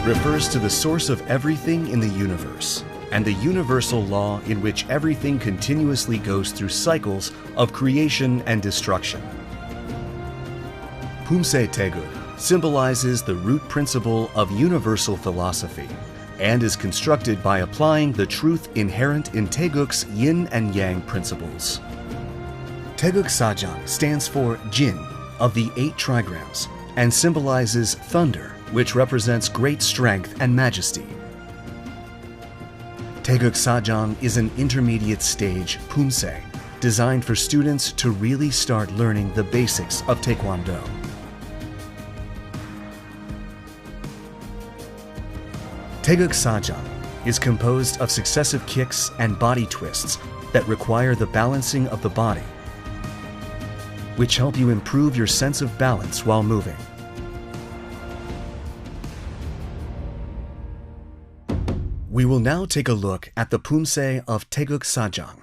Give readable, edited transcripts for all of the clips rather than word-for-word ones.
refers to the source of everything in the universe and the universal law in which everything continuously goes through cycles of creation and destruction. POOMSAE Teguk symbolizes the root principle of universal philosophy and is constructed by applying the truth inherent in Taeguk's yin and yang principles. Teguksajang stands for Jin of the 8 trigrams and symbolizes thunder, which represents great strength and majesty. Teguksajang is an intermediate stage POOMSAE designed for students to really start learning the basics of Taekwondo. Teguksajang is composed of successive kicks and body twists that require the balancing of the body, which help you improve your sense of balance while moving. We will now take a look at the POOMSAE of Teguksajang.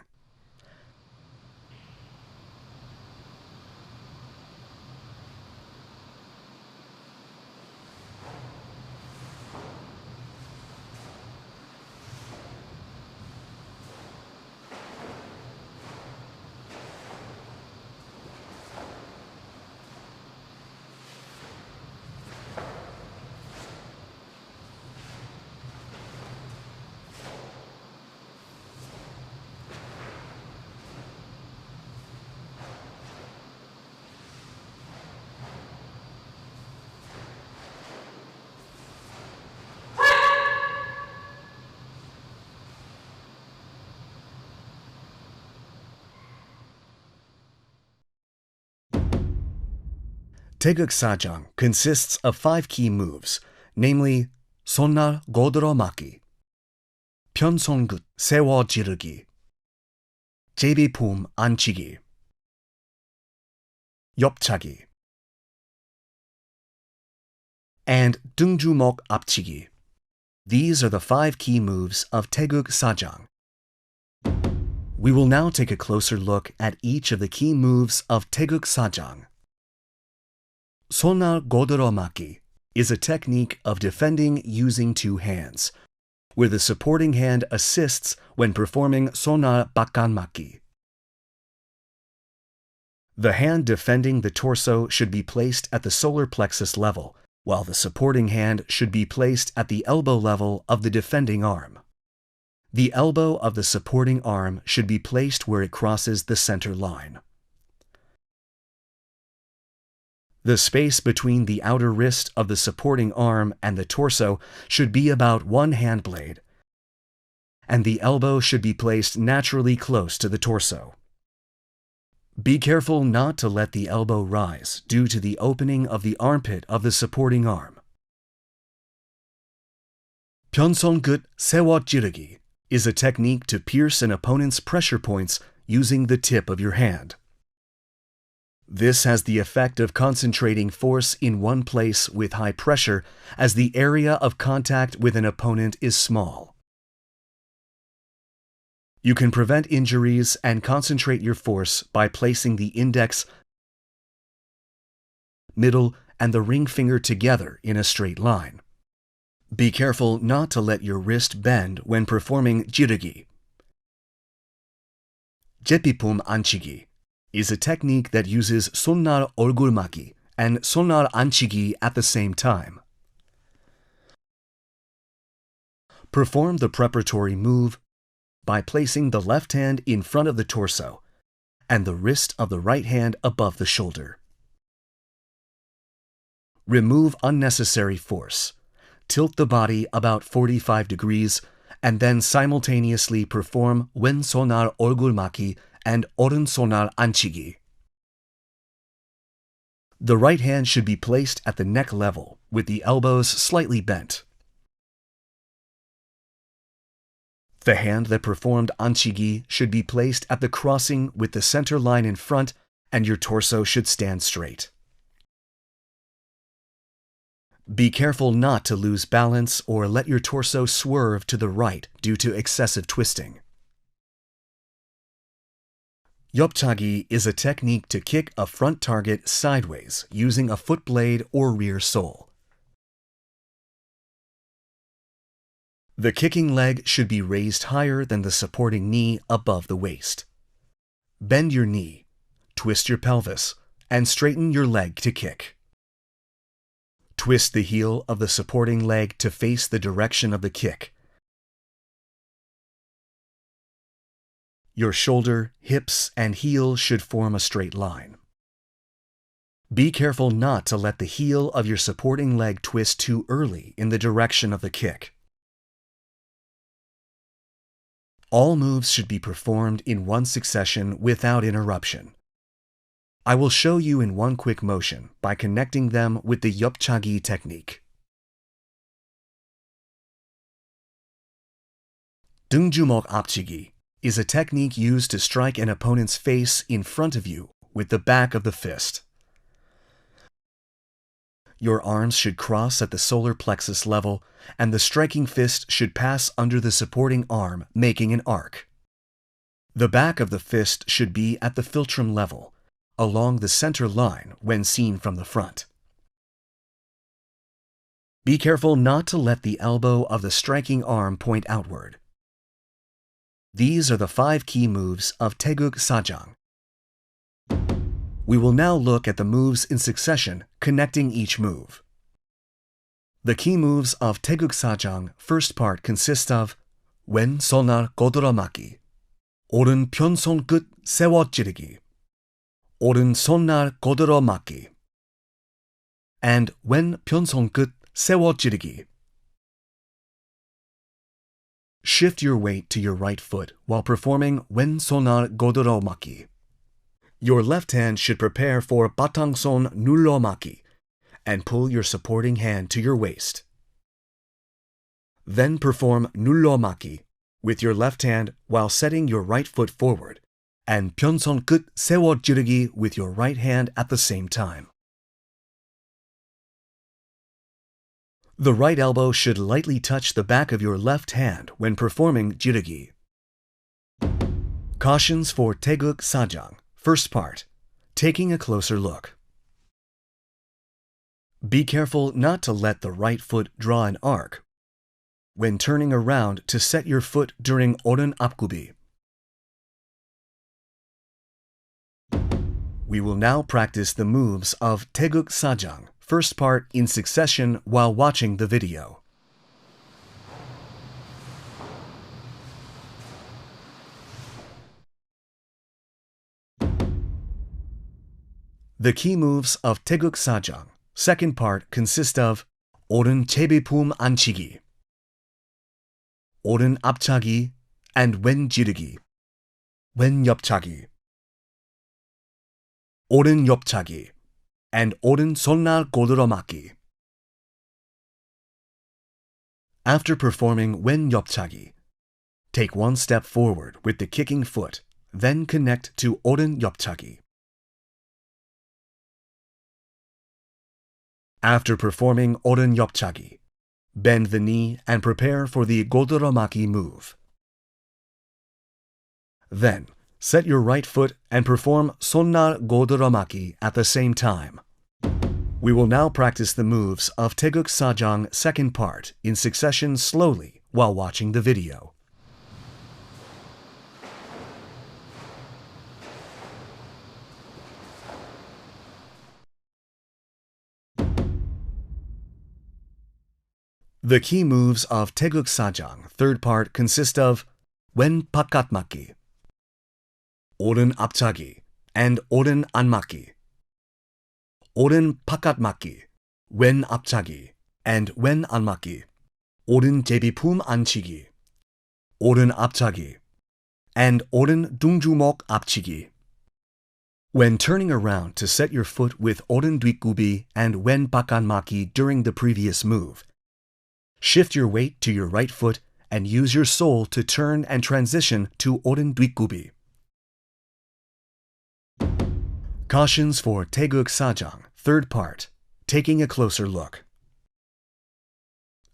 Teguksajang consists of 5 key moves, namely 손날 고들어 맞기, 편손끝 세워 지르기, 제비품 앉히기, Yupchagi, and 등주먹 앞치기. These are the 5 key moves of Teguksajang. We will now take a closer look at each of the key moves of Teguksajang. 손날 고들어 맞기 is a technique of defending using 2 hands, where the supporting hand assists when performing 손날 바깥 맞기. The hand defending the torso should be placed at the solar plexus level, while the supporting hand should be placed at the elbow level of the defending arm. The elbow of the supporting arm should be placed where it crosses the center line. The space between the outer wrist of the supporting arm and the torso should be about 1 hand blade, and the elbow should be placed naturally close to the torso. Be careful not to let the elbow rise due to the opening of the armpit of the supporting arm. 편손끝 세워 지르기 is a technique to pierce an opponent's pressure points using the tip of your hand. This has the effect of concentrating force in one place with high pressure as the area of contact with an opponent is small. You can prevent injuries and concentrate your force by placing the index, middle, and the ring finger together in a straight line. Be careful not to let your wrist bend when performing jirugi. 제비품 앉히기 is a technique that uses 손날 얼굴 맞기 and 손날 앉히기 at the same time. Perform the preparatory move by placing the left hand in front of the torso and the wrist of the right hand above the shoulder. Remove unnecessary force. Tilt the body about 45 degrees and then simultaneously perform 왼손날 얼굴 맞기 and 오른손날 앉히기. The right hand should be placed at the neck level, with the elbows slightly bent. The hand that performed 앉히기 should be placed at the crossing with the center line in front, and your torso should stand straight. Be careful not to lose balance or let your torso swerve to the right due to excessive twisting. Yupchagi is a technique to kick a front target sideways using a foot blade or rear sole. The kicking leg should be raised higher than the supporting knee above the waist. Bend your knee, twist your pelvis, and straighten your leg to kick. Twist the heel of the supporting leg to face the direction of the kick. Your shoulder, hips, and heel should form a straight line. Be careful not to let the heel of your supporting leg twist too early in the direction of the kick. All moves should be performed in one succession without interruption. I will show you in one quick motion by connecting them with the Yupchagi technique. 등주먹 앞치기 is a technique used to strike an opponent's face in front of you with the back of the fist. Your arms should cross at the solar plexus level, and the striking fist should pass under the supporting arm, making an arc. The back of the fist should be at the philtrum level, along the center line when seen from the front. Be careful not to let the elbow of the striking arm point outward. These are the 5 key moves of Taegeuk Sajang. We will now look at the moves in succession, connecting each move. The key moves of Taegeuk Sajang first part consist of 왼 손날 고드러맞기, 오른 편손끝 세워 찌르기, 오른 손날 고드러맞기, and 왼 편손끝 세워 찌르기. Shift your weight to your right foot while performing 왼손날 고드러맞기. Your left hand should prepare for 바탕손 눌러맞기 and pull your supporting hand to your waist. Then perform 눌러맞기 with your left hand while setting your right foot forward, and 편손끝 세워 찌르기 with your right hand at the same time. The right elbow should lightly touch the back of your left hand when performing 찌르기. Cautions for Taegeuk Sajang. First part, taking a closer look. Be careful not to let the right foot draw an arc when turning around to set your foot during 오른 앞굽이. We will now practice the moves of Taegeuk Sajang, first part in succession while watching the video. The key moves of Taegeuk Sajang, second part, consist of 오른 제비품 안치기, 오른 앞차기, and 왼 지르기, 왼 옆차기, 오른 옆차기, and 오른 손날 고드러맞기. After performing 왼 옆차기, take one step forward with the kicking foot, then connect to 오른 옆차기. After performing 오른 옆차기, bend the knee and prepare for the 고드러맞기 move. Then, set your right foot and perform 손날 고드러맞기 at the same time. We will now practice the moves of Taegeuk Sajang second part in succession slowly while watching the video. The key moves of Taegeuk Sajang third part consist of 왼 바깥 맞기, 오른 앞차기, and 오른 안 맞기, 오른 바깥 맞기, 왼 앞차기, and 왼 안 맞기, 오른 제비품 안치기, 오른 앞차기, and 오른 등주먹 앞치기. When turning around to set your foot with 오른 뒷굽이 and 왼 바깥 맞기 during the previous move, shift your weight to your right foot and use your sole to turn and transition to 오른 뒷굽이. Cautions for Taegeuk Sajang, third part, taking a closer look.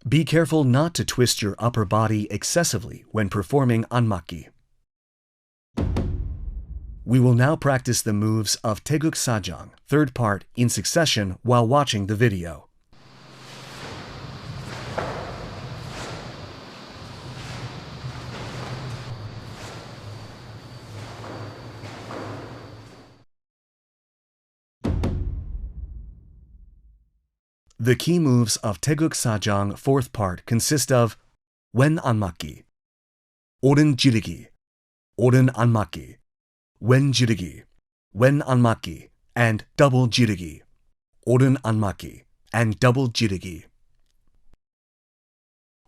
Be careful not to twist your upper body excessively when performing 안맞기. We will now practice the moves of Taegeuk Sajang, third part, in succession while watching the video. The key moves of Teguksajang fourth part consist of wen anmaki, oren jirigi, oren anmaki, wen jirigi, wen anmaki, and double jirigi, oren anmaki, and double jirigi.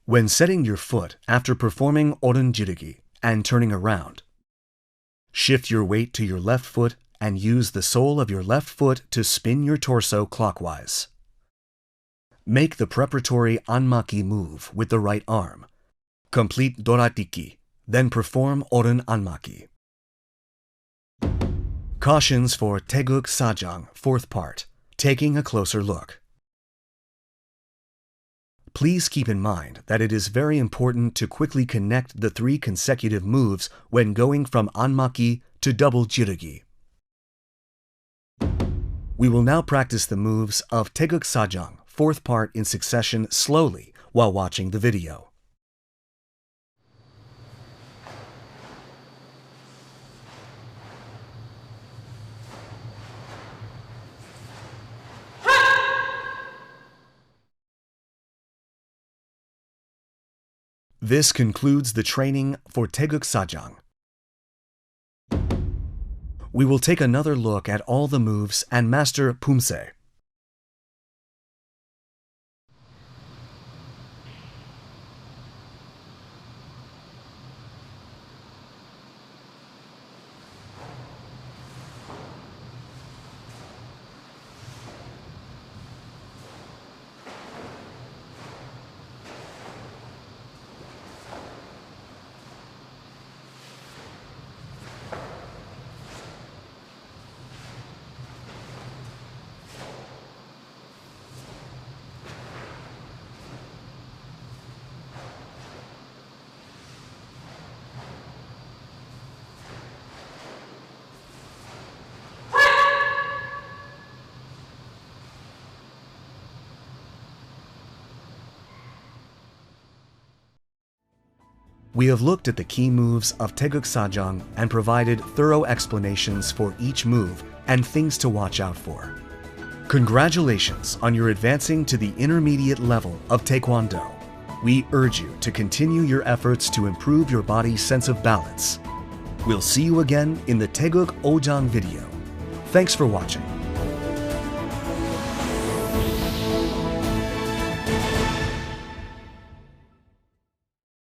When setting your foot after performing oren jirigi and turning around, shift your weight to your left foot and use the sole of your left foot to spin your torso clockwise. Make the preparatory anmaki move with the right arm. Complete doratiki, then perform oren anmaki. Cautions for Teguksajang fourth part, taking a closer look. Please keep in mind that it is very important to quickly connect the 3 consecutive moves when going from anmaki to double jirigi. We will now practice the moves of Teguksajang fourth part in succession slowly while watching the video. This concludes the training for Teguksajang. We will take another look at all the moves and master POOMSAE. We have looked at the key moves of Teguksajang and provided thorough explanations for each move and things to watch out for. Congratulations on your advancing to the intermediate level of Taekwondo. We urge you to continue your efforts to improve your body's sense of balance. We'll see you again in the Taegeuk Ojang video. Thanks for watching.